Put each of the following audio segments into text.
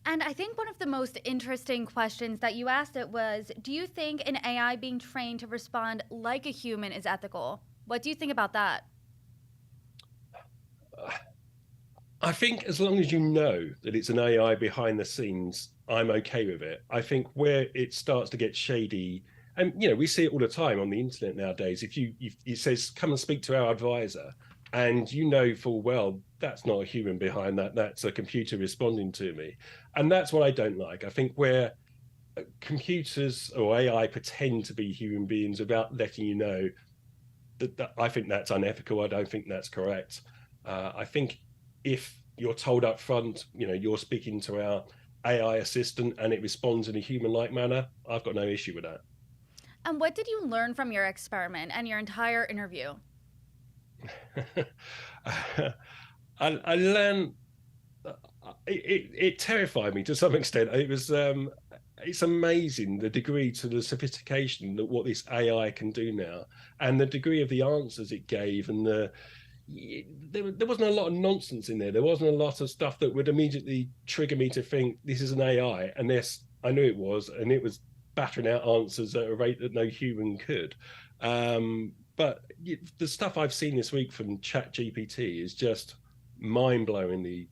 And I think one of the most interesting questions that you asked it was, do you think an AI being trained to respond like a human is ethical? What do you think about that? I think as long as you know that it's an AI behind the scenes, I'm okay with it. I think where it starts to get shady, and we see it all the time on the internet nowadays. If it says come and speak to our advisor, and you know full well that's not a human behind that, that's a computer responding to me, and that's what I don't like. I think where computers or AI pretend to be human beings without letting you know that I think that's unethical. I don't think that's correct. I think if you're told up front, you're speaking to our AI assistant and it responds in a human-like manner, I've got no issue with that. And what did you learn from your experiment and your entire interview? I learned it terrified me to some extent. It's amazing the degree to the sophistication that what this AI can do now, and the degree of the answers it gave, and there wasn't a lot of nonsense in there. There wasn't a lot of stuff that would immediately trigger me to think this is an AI, unless I knew it was, and it was battering out answers at a rate that no human could. But the stuff I've seen this week from ChatGPT is just mind-blowingly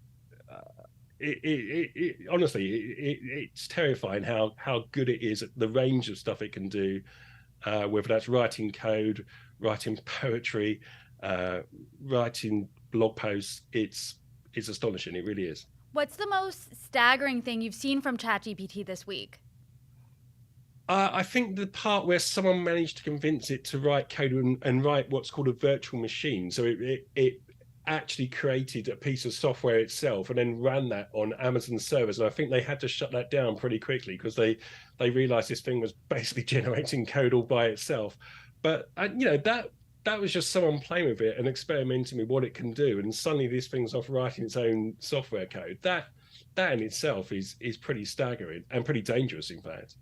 honestly, it's terrifying how good it is at the range of stuff it can do, whether that's writing code, writing poetry, uh, writing blog posts. It's astonishing. It really is. What's the most staggering thing you've seen from ChatGPT this week? I think the part where someone managed to convince it to write code and write what's called a virtual machine. So it actually created a piece of software itself and then ran that on Amazon servers. And I think they had to shut that down pretty quickly because they realized this thing was basically generating code all by itself. But that was just someone playing with it and experimenting with what it can do. And suddenly this thing's off writing its own software code. That in itself is pretty staggering and pretty dangerous, in fact.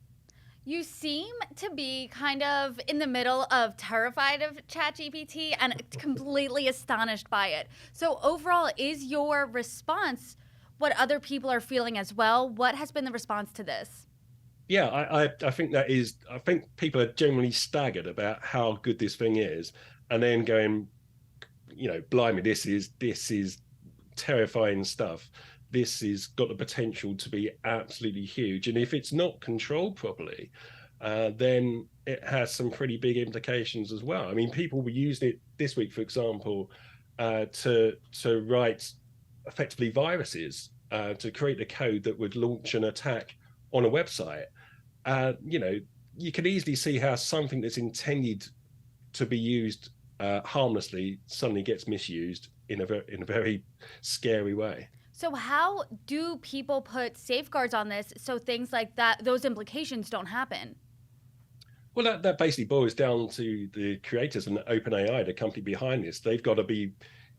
You seem to be kind of in the middle of terrified of ChatGPT and completely astonished by it. So, overall, is your response what other people are feeling as well? What has been the response to this? Yeah, I think that is. I think people are generally staggered about how good this thing is, and then going, blimey, this is terrifying stuff. This has got the potential to be absolutely huge, and if it's not controlled properly, then it has some pretty big implications as well. I mean, people were using it this week, for example, to write effectively viruses, to create the code that would launch an attack on a website. You know, you can easily see how something that's intended to be used harmlessly suddenly gets misused in a very scary way. So, how do people put safeguards on this so things like that, those implications don't happen? Well, that basically boils down to the creators and OpenAI, the company behind this. They've got to be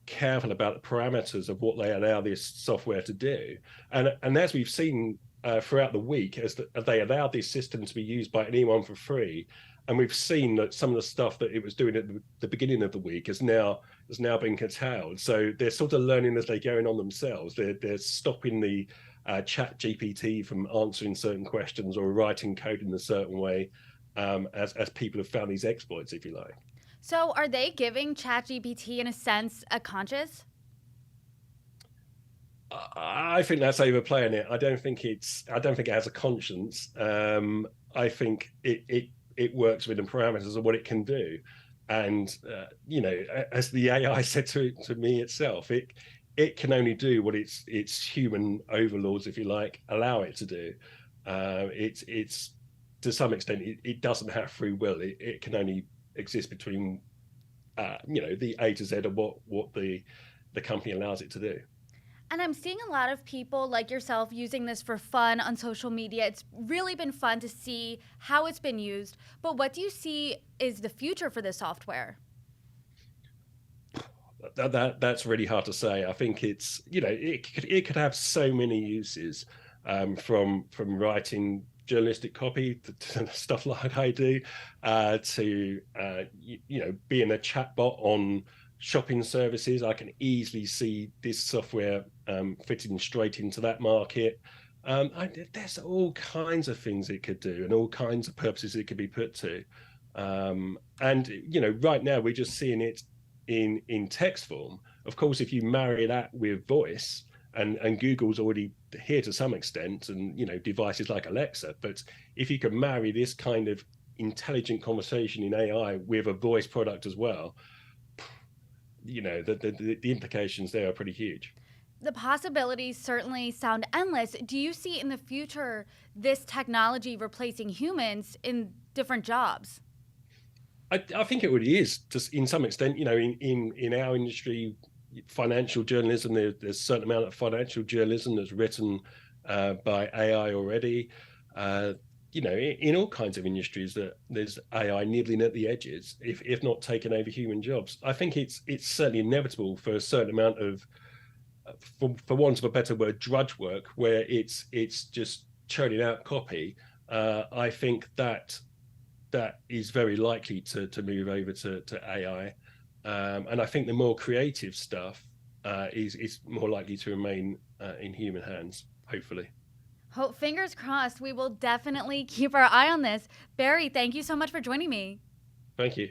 careful about the parameters of what they allow this software to do. And as we've seen throughout the week, as they allowed this system to be used by anyone for free, and we've seen that some of the stuff that it was doing at the beginning of the week has now been curtailed. So they're sort of learning as they're going on themselves. They're stopping the chat GPT from answering certain questions or writing code in a certain way, as people have found these exploits, if you like. So, are they giving ChatGPT, in a sense, a conscience? I think that's overplaying it. I don't think it has a conscience. I think it works within parameters of what it can do, and as the AI said to me itself, it can only do what its human overlords, if you like, allow it to do. It's to some extent it doesn't have free will. It can only exist between the A to Z of what the company allows it to do. And I'm seeing a lot of people like yourself using this for fun on social media. It's really been fun to see how it's been used. But what do you see is the future for this software? That's really hard to say. I think it could have so many uses, from writing journalistic copy to stuff like I do, to being a chatbot on shopping services. I can easily see this software fitting straight into that market. There's all kinds of things it could do and all kinds of purposes it could be put to. And right now we're just seeing it in text form. Of course, if you marry that with voice, and Google's already here to some extent, and devices like Alexa. But if you can marry this kind of intelligent conversation in AI with a voice product as well, the implications there are pretty huge. The possibilities certainly sound endless. Do you see in the future this technology replacing humans in different jobs? I think it already is, just in some extent. In our industry, financial journalism, there's a certain amount of financial journalism that's written by AI already. In all kinds of industries, that there's AI nibbling at the edges, if not taking over human jobs. I think it's certainly inevitable for a certain amount of, for want of a better word, drudge work, where it's just churning out copy. I think that is very likely to move over to AI. And I think the more creative stuff is more likely to remain in human hands, hopefully. Hope, fingers crossed. We will definitely keep our eye on this. Barry, thank you so much for joining me. Thank you.